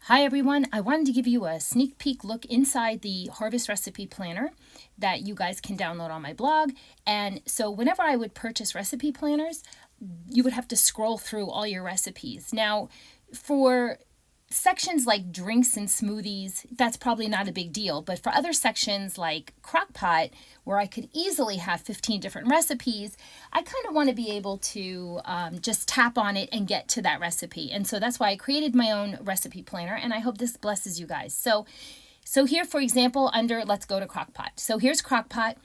Hi everyone, I wanted to give you a sneak peek look inside the Harvest Recipe Planner that you guys can download on my blog. And so whenever I would purchase recipe planners, you would have to scroll through all your recipes. Now, for sections like drinks and smoothies, that's probably not a big deal. But for other sections like Crock-Pot, where I could easily have 15 different recipes, I kind of want to be able to just tap on it and get to that recipe. And so that's why I created my own recipe planner, and I hope this blesses you guys. So here, for example, let's go to Crock-Pot. So here's Crock-Pot.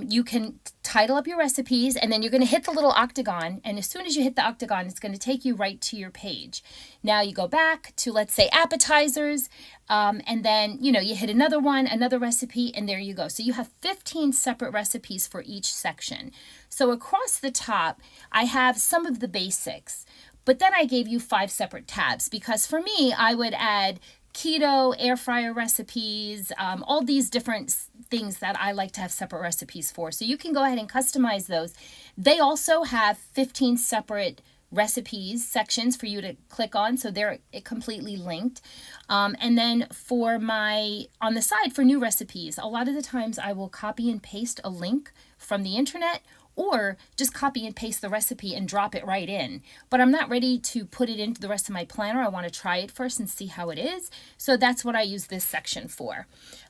You can title up your recipes, and then you're going to hit the little octagon, and as soon as you hit the octagon, it's going to take you right to your page. Now you go back to, let's say, appetizers, and then you hit another one, another recipe, and there you go. So you have 15 separate recipes for each section. So across the top, I have some of the basics, but then I gave you 5 separate tabs because for me, I would add keto, air fryer recipes, all these different things that I like to have separate recipes for. So you can go ahead and customize those. They also have 15 separate recipes sections for you to click on, so they're completely linked. And then on the side for new recipes, a lot of the times I will copy and paste a link from the internet, or just copy and paste the recipe and drop it right in. But I'm not ready to put it into the rest of my planner. I want to try it first and see how it is. So that's what I use this section for.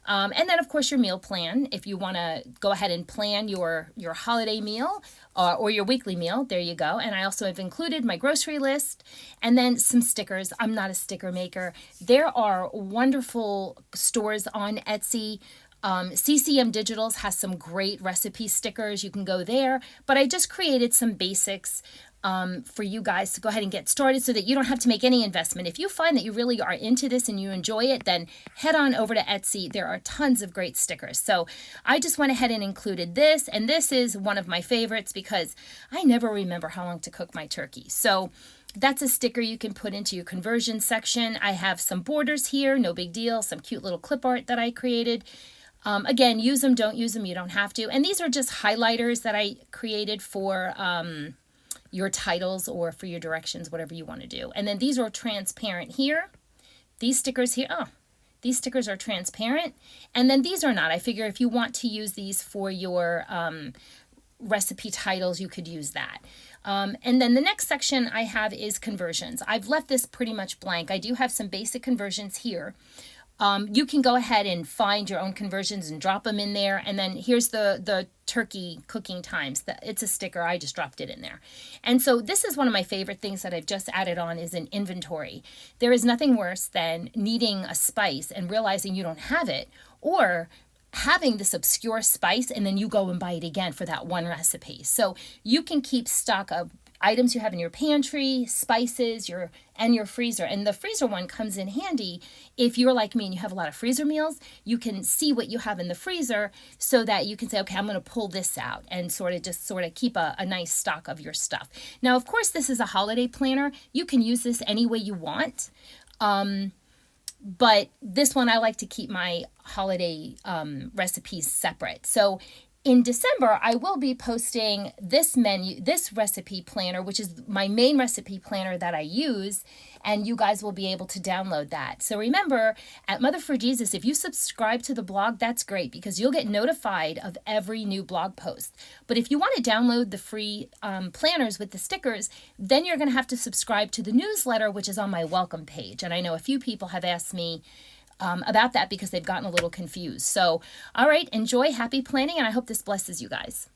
And then, of course, your meal plan. If you want to go ahead and plan your holiday meal or your weekly meal, there you go. And I also have included my grocery list and then some stickers. I'm not a sticker maker. There are wonderful stores on Etsy. CCM Digitals has some great recipe stickers. You can go there, but I just created some basics for you guys to go ahead and get started so that you don't have to make any investment. If you find that you really are into this and you enjoy it, then head on over to Etsy. There are tons of great stickers. So I just went ahead and included this, and this is one of my favorites because I never remember how long to cook my turkey. So that's a sticker you can put into your conversion section. I have some borders here, no big deal, some cute little clip art that I created. Again, use them, don't use them, you don't have to. And these are just highlighters that I created for your titles or for your directions, whatever you want to do. And then these are transparent here. These stickers here, these stickers are transparent. And then these are not. I figure if you want to use these for your recipe titles, you could use that. And then the next section I have is conversions. I've left this pretty much blank. I do have some basic conversions here. You can go ahead and find your own conversions and drop them in there. And then here's the turkey cooking times. It's a sticker. I just dropped it in there. And so this is one of my favorite things that I've just added on is an inventory. There is nothing worse than needing a spice and realizing you don't have it, or having this obscure spice and then you go and buy it again for that one recipe. So you can keep stock of items you have in your pantry, spices, your freezer. And the freezer one comes in handy if you're like me and you have a lot of freezer meals. You can see what you have in the freezer so that you can say, okay, I'm going to pull this out and sort of keep a nice stock of your stuff. Now, of course, this is a holiday planner. You can use this any way you want. But this one, I like to keep my holiday recipes separate. So in December, I will be posting this recipe planner, which is my main recipe planner that I use, and you guys will be able to download that. So remember, at Mother for Jesus, if you subscribe to the blog, that's great because you'll get notified of every new blog post. But if you want to download the free planners with the stickers, then you're going to have to subscribe to the newsletter, which is on my welcome page. And I know a few people have asked me about that because they've gotten a little confused. So, all right, enjoy, happy planning, and I hope this blesses you guys.